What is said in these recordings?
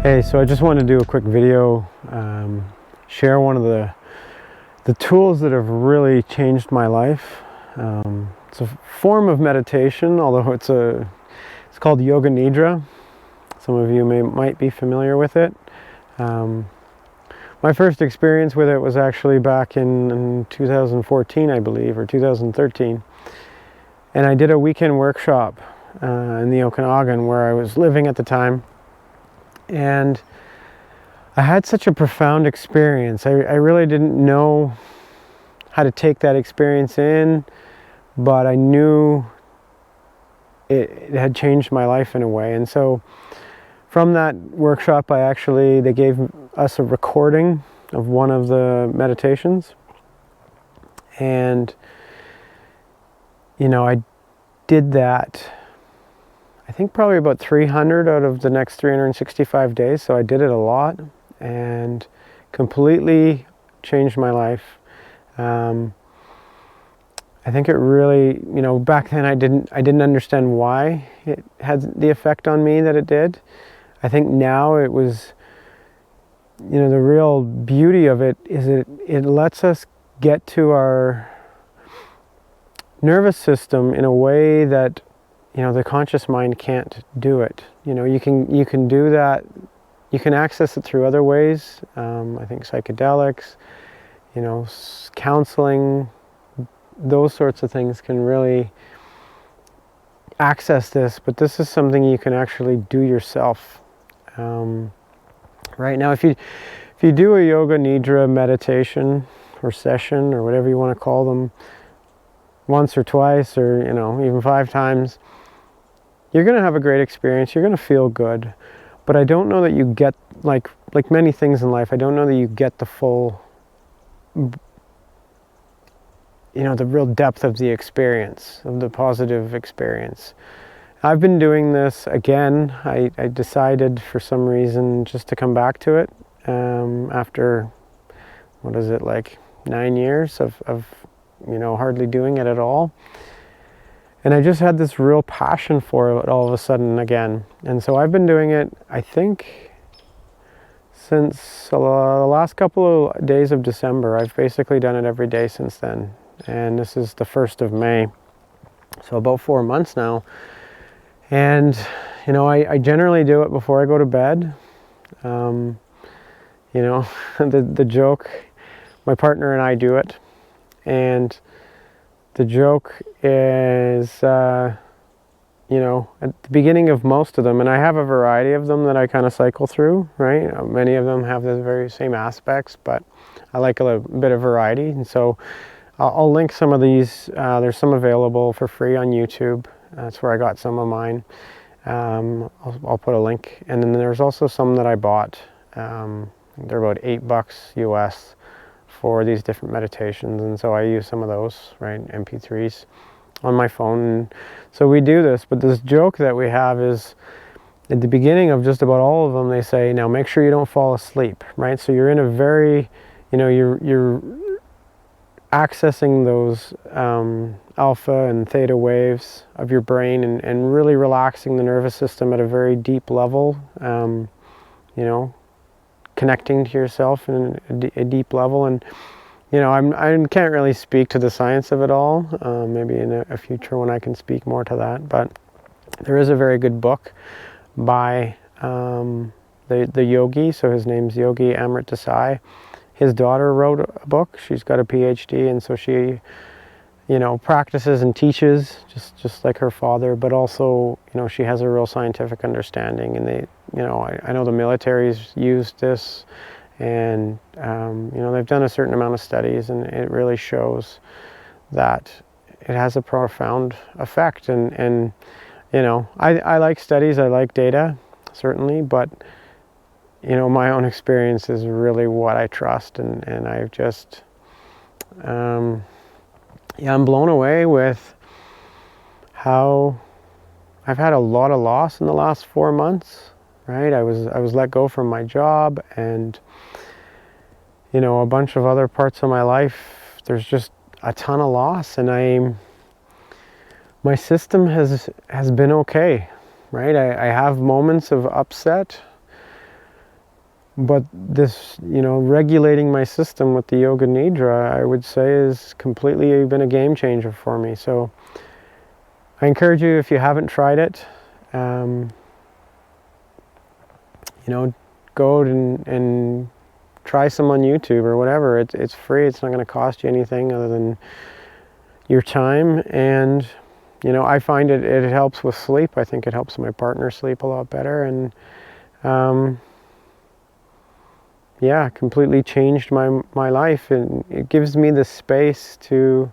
Hey, so I just wanted to do a quick video, share one of the tools that have really changed my life. It's a form of meditation, although it's called Yoga Nidra. Some of you might be familiar with it. My first experience with it was actually back in 2014, I believe, or 2013. And I did a weekend workshop in the Okanagan where I was living at the time. And I had such a profound experience. I really didn't know how to take that experience in, but I knew it had changed my life in a way. And so from that workshop, they gave us a recording of one of the meditations. And, I did that, I think probably about 300 out of the next 365 days. So I did it a lot and completely changed my life. I think it really, back then I didn't understand why it had the effect on me that it did. I think now it was, the real beauty of it is it lets us get to our nervous system in a way that the conscious mind can't do it. You can do that. You can access it through other ways. I think psychedelics, counseling, those sorts of things can really access this. But this is something you can actually do yourself. Right now, if you do a Yoga Nidra meditation or session or whatever you want to call them, once or twice or even 5 times, you're going to have a great experience. You're going to feel good. But I don't know that you get, like many things in life, I don't know that you get the full, the real depth of the experience, of the positive experience. I've been doing this again. I decided for some reason just to come back to it after, 9 years of hardly doing it at all. And I just had this real passion for it all of a sudden again. And so I've been doing it, I think, since the last couple of days of December. I've basically done it every day since then. And this is the 1st of May. So about 4 months now. And, I generally do it before I go to bed. The joke, my partner and I do it. And the joke is, at the beginning of most of them, and I have a variety of them that I kind of cycle through, right? Many of them have the very same aspects, but I like a bit of variety. And so I'll link some of these. There's some available for free on YouTube. That's where I got some of mine. I'll put a link. And then there's also some that I bought. They're about $8 US for these different meditations, and so I use some of those, right, MP3s on my phone. And so we do this, but this joke that we have is at the beginning of just about all of them, they say, now make sure you don't fall asleep, right? So you're in a very, you're accessing those alpha and theta waves of your brain and really relaxing the nervous system at a very deep level, connecting to yourself in a deep level. And I can't really speak to the science of it all. Maybe in a future when I can speak more to that. But there is a very good book by the yogi. So his name's Yogi Amrit. His daughter wrote a book. She's got a PhD, and so she practices and teaches just like her father, but also she has a real scientific understanding. And they I know the military's used this, and they've done a certain amount of studies, and it really shows that it has a profound effect. And I like studies, I like data, certainly, but my own experience is really what I trust, and I've just I'm blown away with how I've had a lot of loss in the last 4 months. Right, I was let go from my job, and a bunch of other parts of my life. There's just a ton of loss, and my system has been okay. Right, I have moments of upset, But this, regulating my system with the Yoga Nidra, I would say is completely been a game changer for me. So I encourage you, if you haven't tried it, go out and try some on YouTube or whatever. It's free. It's not going to cost you anything other than your time. And I find it helps with sleep. I think it helps my partner sleep a lot better. And yeah, completely changed my life, and it gives me the space to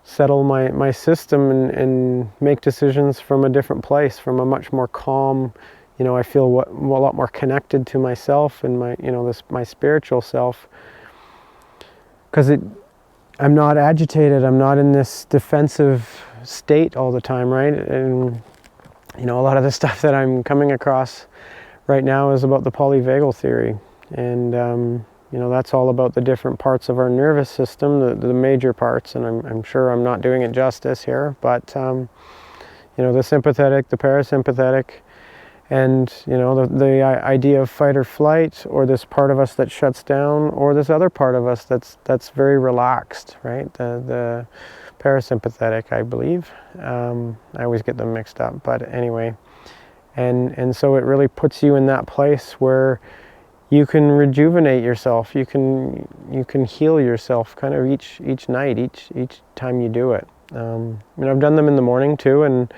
settle my system and make decisions from a different place, from a much more calm, I feel a lot more connected to myself and my spiritual self, because I'm not agitated, I'm not in this defensive state all the time, right? And a lot of the stuff that I'm coming across right now is about the polyvagal theory, and that's all about the different parts of our nervous system, the major parts, and I'm sure I'm not doing it justice here, but the sympathetic, the parasympathetic, and the idea of fight or flight, or this part of us that shuts down, or this other part of us that's very relaxed, right? The parasympathetic, I believe. I always get them mixed up, but anyway. And so it really puts you in that place where you can rejuvenate yourself. You can heal yourself kind of each night, each time you do it. I've done them in the morning too, and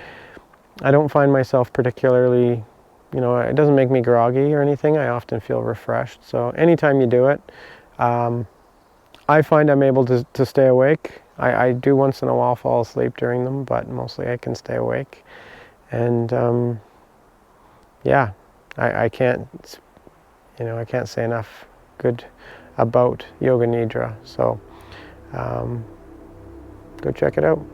I don't find myself particularly, it doesn't make me groggy or anything. I often feel refreshed. So anytime you do it, I find I'm able to stay awake. I do once in a while fall asleep during them, but mostly I can stay awake. And yeah, I can't, I can't say enough good about Yoga Nidra. So go check it out.